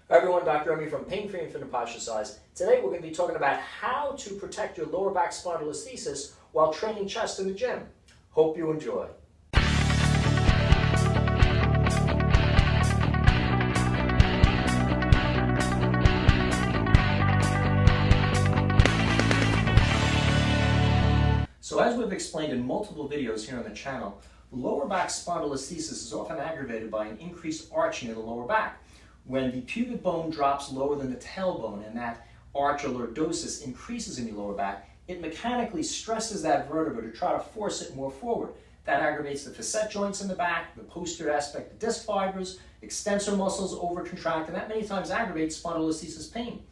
Hi everyone, Dr. Emi from Pain Free Infinite Posture Size. Today we're going to be talking about how to protect your lower back spondylolisthesis while training chest in the gym. Hope you enjoy. So as we've explained in multiple videos here on the channel, lower back spondylolisthesis is often aggravated by an increased arching of the lower back. When the pubic bone drops lower than the tailbone and that arch or lordosis increases in the lower back, it mechanically stresses that vertebra to try to force it more forward. That aggravates the facet joints in the back, the posterior aspect of disc fibers, extensor muscles overcontract, and that many times aggravates spondylolisthesis pain.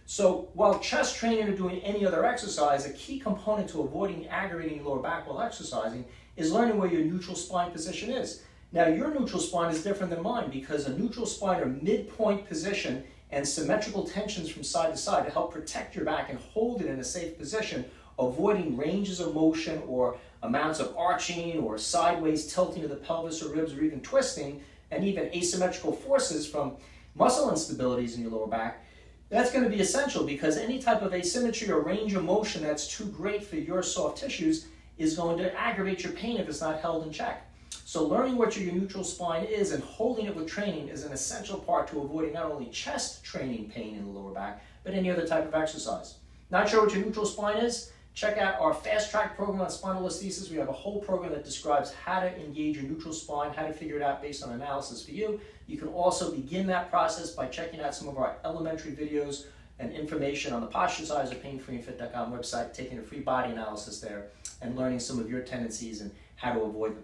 So while chest training or doing any other exercise, a key component to avoiding aggravating your lower back while exercising is learning where your neutral spine position is. Now your neutral spine is different than mine because a neutral spine or midpoint position and symmetrical tensions from side to side to help protect your back and hold it in a safe position, avoiding ranges of motion or amounts of arching or sideways tilting of the pelvis or ribs or even twisting, and even asymmetrical forces from muscle instabilities in your lower back. That's going to be essential because any type of asymmetry or range of motion that's too great for your soft tissues is going to aggravate your pain if it's not held in check. So learning what your neutral spine is and holding it with training is an essential part to avoiding not only chest training pain in the lower back, but any other type of exercise. Not sure what your neutral spine is? Check out our fast track program on spondylolisthesis. We have a whole program that describes how to engage your neutral spine, how to figure it out based on analysis for you. You can also begin that process by checking out some of our elementary videos and information on the Posture Size or painfreeandfit.com website, taking a free body analysis there and learning some of your tendencies and how to avoid them.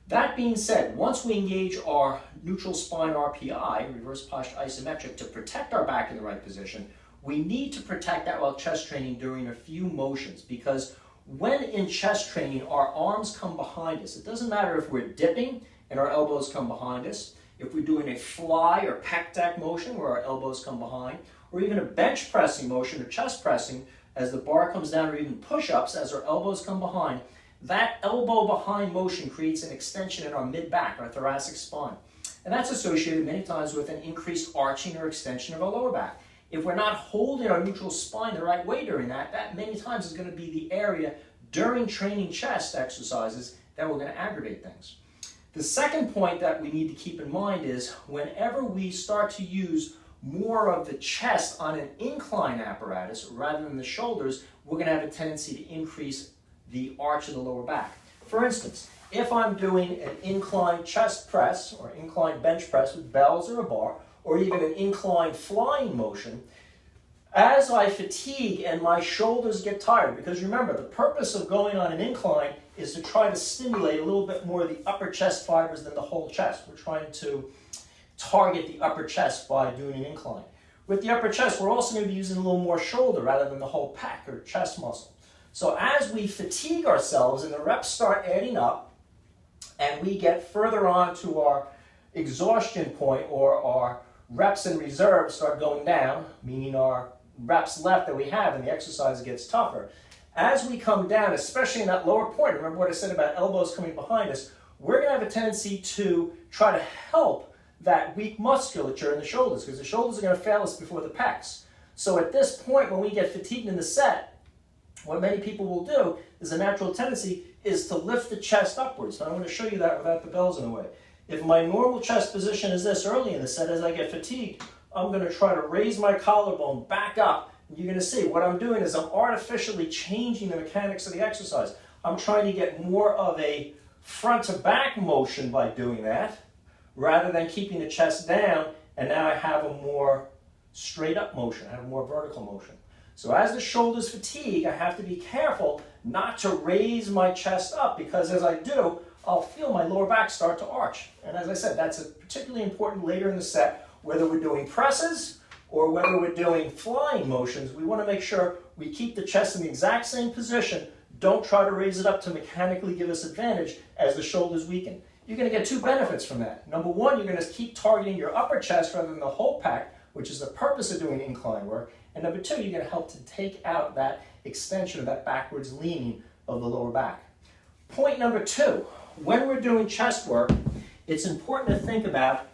That being said, once we engage our neutral spine RPI, reverse posture isometric, to protect our back in the right position, we need to protect that while chest training during a few motions, because when in chest training, our arms come behind us. It doesn't matter if we're dipping and our elbows come behind us, if we're doing a fly or pec deck motion where our elbows come behind, or even a bench pressing motion or chest pressing as the bar comes down, or even push-ups as our elbows come behind. That elbow behind motion creates an extension in our mid-back, our thoracic spine. And that's associated many times with an increased arching or extension of our lower back. If we're not holding our neutral spine the right way during that, that many times is going to be the area during training chest exercises that we're going to aggravate things. The second point that we need to keep in mind is whenever we start to use more of the chest on an incline apparatus rather than the shoulders, we're going to have a tendency to increase the arch of the lower back. For instance, if I'm doing an incline chest press or incline bench press with bells or a bar, or even an incline flying motion, as I fatigue and my shoulders get tired, because remember, the purpose of going on an incline is to try to stimulate a little bit more of the upper chest fibers than the whole chest. We're trying to target the upper chest by doing an incline. With the upper chest, we're also going to be using a little more shoulder rather than the whole pec or chest muscle. So as we fatigue ourselves and the reps start adding up and we get further on to our exhaustion point, or our reps in reserve start going down, meaning our reps left that we have and the exercise gets tougher. As we come down, especially in that lower point, remember what I said about elbows coming behind us, we're going to have a tendency to try to help that weak musculature in the shoulders, because the shoulders are going to fail us before the pecs. So at this point, when we get fatigued in the set, what many people will do is a natural tendency is to lift the chest upwards. Now I'm going to show you that without the bells in the way. If my normal chest position is this early in the set, as I get fatigued, I'm going to try to raise my collarbone back up. And you're going to see what I'm doing is I'm artificially changing the mechanics of the exercise. I'm trying to get more of a front to back motion by doing that, rather than keeping the chest down, and now I have a more straight up motion, I have a more vertical motion. So as the shoulders fatigue, I have to be careful not to raise my chest up, because as I do, I'll feel my lower back start to arch. And as I said, that's particularly important later in the set, whether we're doing presses or whether we're doing flying motions. We want to make sure we keep the chest in the exact same position. Don't try to raise it up to mechanically give us advantage as the shoulders weaken. You're going to get two benefits from that. Number one, you're going to keep targeting your upper chest rather than the whole pec, which is the purpose of doing incline work. And number two, you're going to help to take out that extension or that backwards leaning of the lower back. Point number two, when we're doing chest work, it's important to think about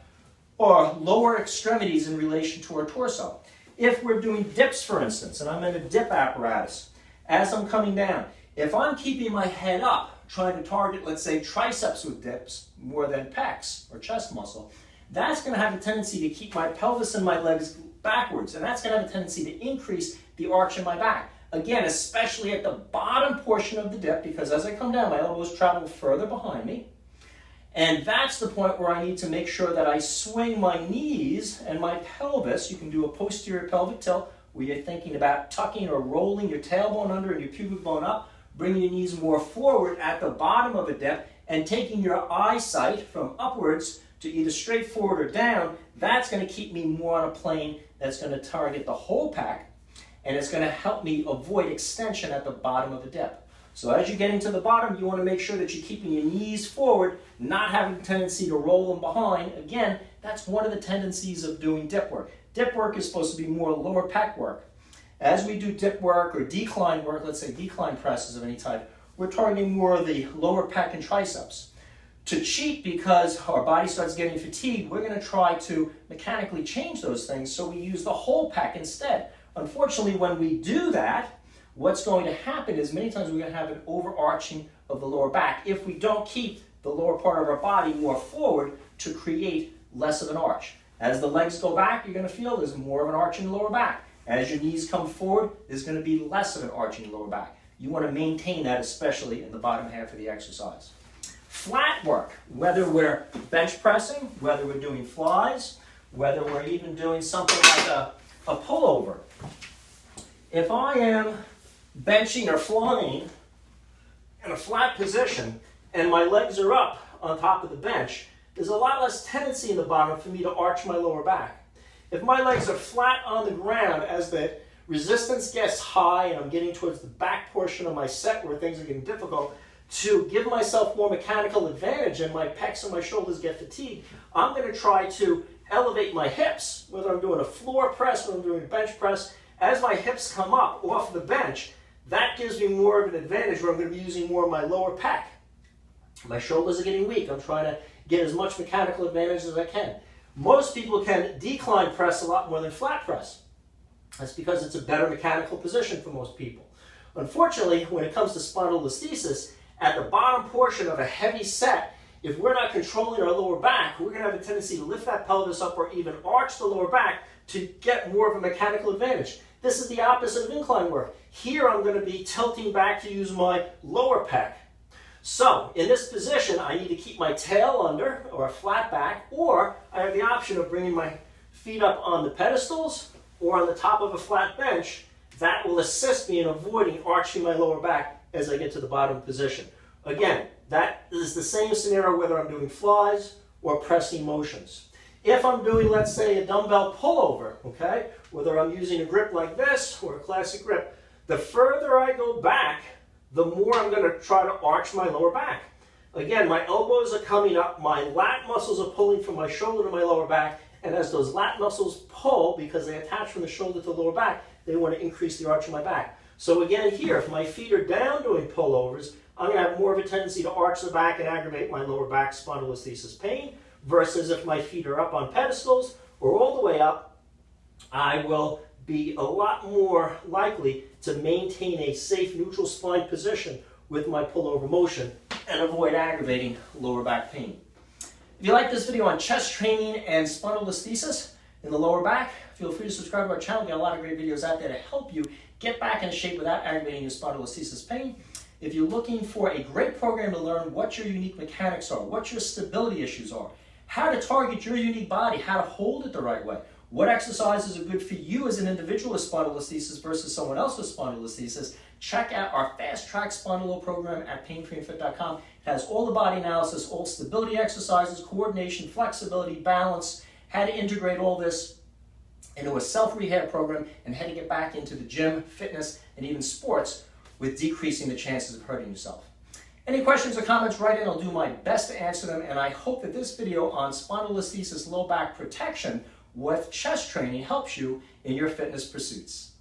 our lower extremities in relation to our torso. If we're doing dips, for instance, and I'm in a dip apparatus, as I'm coming down, if I'm keeping my head up, trying to target, let's say, triceps with dips more than pecs or chest muscle, that's going to have a tendency to keep my pelvis and my legs backwards, and that's going to have a tendency to increase the arch in my back. Again, especially at the bottom portion of the dip, because as I come down, my elbows travel further behind me. And that's the point where I need to make sure that I swing my knees and my pelvis. You can do a posterior pelvic tilt where you're thinking about tucking or rolling your tailbone under and your pubic bone up, bringing your knees more forward at the bottom of a dip, and taking your eyesight from upwards to either straight forward or down. That's going to keep me more on a plane that's going to target the whole pec, and it's going to help me avoid extension at the bottom of the dip. So as you're getting to the bottom, you want to make sure that you're keeping your knees forward, not having a tendency to roll them behind. Again, that's one of the tendencies of doing dip work. Dip work is supposed to be more lower pec work. As we do dip work or decline work, let's say decline presses of any type, we're targeting more of the lower pec and triceps. To cheat, because our body starts getting fatigued, we're going to try to mechanically change those things so we use the whole pec instead. Unfortunately, when we do that, what's going to happen is many times we're going to have an overarching of the lower back if we don't keep the lower part of our body more forward to create less of an arch. As the legs go back, you're going to feel there's more of an arch in the lower back. As your knees come forward, there's going to be less of an arch in the lower back. You want to maintain that, especially in the bottom half of the exercise. Flat work, whether we're bench pressing, whether we're doing flies, whether we're even doing something like a pullover. If I am benching or flying in a flat position and my legs are up on top of the bench, there's a lot less tendency in the bottom for me to arch my lower back. If my legs are flat on the ground, as the resistance gets high and I'm getting towards the back portion of my set where things are getting difficult, to give myself more mechanical advantage and my pecs and my shoulders get fatigued, I'm going to try to elevate my hips, whether I'm doing a floor press, whether I'm doing a bench press. As my hips come up off the bench, that gives me more of an advantage where I'm going to be using more of my lower pec. My shoulders are getting weak. I'm trying to get as much mechanical advantage as I can. Most people can decline press a lot more than flat press. That's because it's a better mechanical position for most people. Unfortunately, when it comes to spondylolisthesis, at the bottom portion of a heavy set, if we're not controlling our lower back, we're going to have a tendency to lift that pelvis up or even arch the lower back to get more of a mechanical advantage. This is the opposite of incline work. Here I'm going to be tilting back to use my lower pec. So in this position, I need to keep my tail under or a flat back, or I have the option of bringing my feet up on the pedestals or on the top of a flat bench. That will assist me in avoiding arching my lower back as I get to the bottom position. Again, that is the same scenario whether I'm doing flies or pressing motions. If I'm doing, let's say, a dumbbell pullover, okay, whether I'm using a grip like this or a classic grip, the further I go back, the more I'm going to try to arch my lower back. Again, my elbows are coming up, my lat muscles are pulling from my shoulder to my lower back, and as those lat muscles pull, because they attach from the shoulder to the lower back, they want to increase the arch of my back. So again here, if my feet are down doing pullovers, I'm going to have more of a tendency to arch the back and aggravate my lower back spondylolisthesis pain, versus if my feet are up on pedestals or all the way up, I will be a lot more likely to maintain a safe neutral spine position with my pullover motion and avoid aggravating lower back pain. If you like this video on chest training and spondylolisthesis in the lower back, feel free to subscribe to our channel. We've got a lot of great videos out there to help you get back in shape without aggravating your spondylolisthesis pain. If you're looking for a great program to learn what your unique mechanics are, what your stability issues are, how to target your unique body, how to hold it the right way, what exercises are good for you as an individual with spondylolisthesis versus someone else with spondylolisthesis, check out our Fast Track Spondylo program at painfreeandfit.com. It has all the body analysis, all stability exercises, coordination, flexibility, balance, how to integrate all this into a self-rehab program, and how to get back into the gym, fitness, and even sports with decreasing the chances of hurting yourself. Any questions or comments, write in. I'll do my best to answer them, and I hope that this video on spondylolisthesis low back protection with chest training helps you in your fitness pursuits.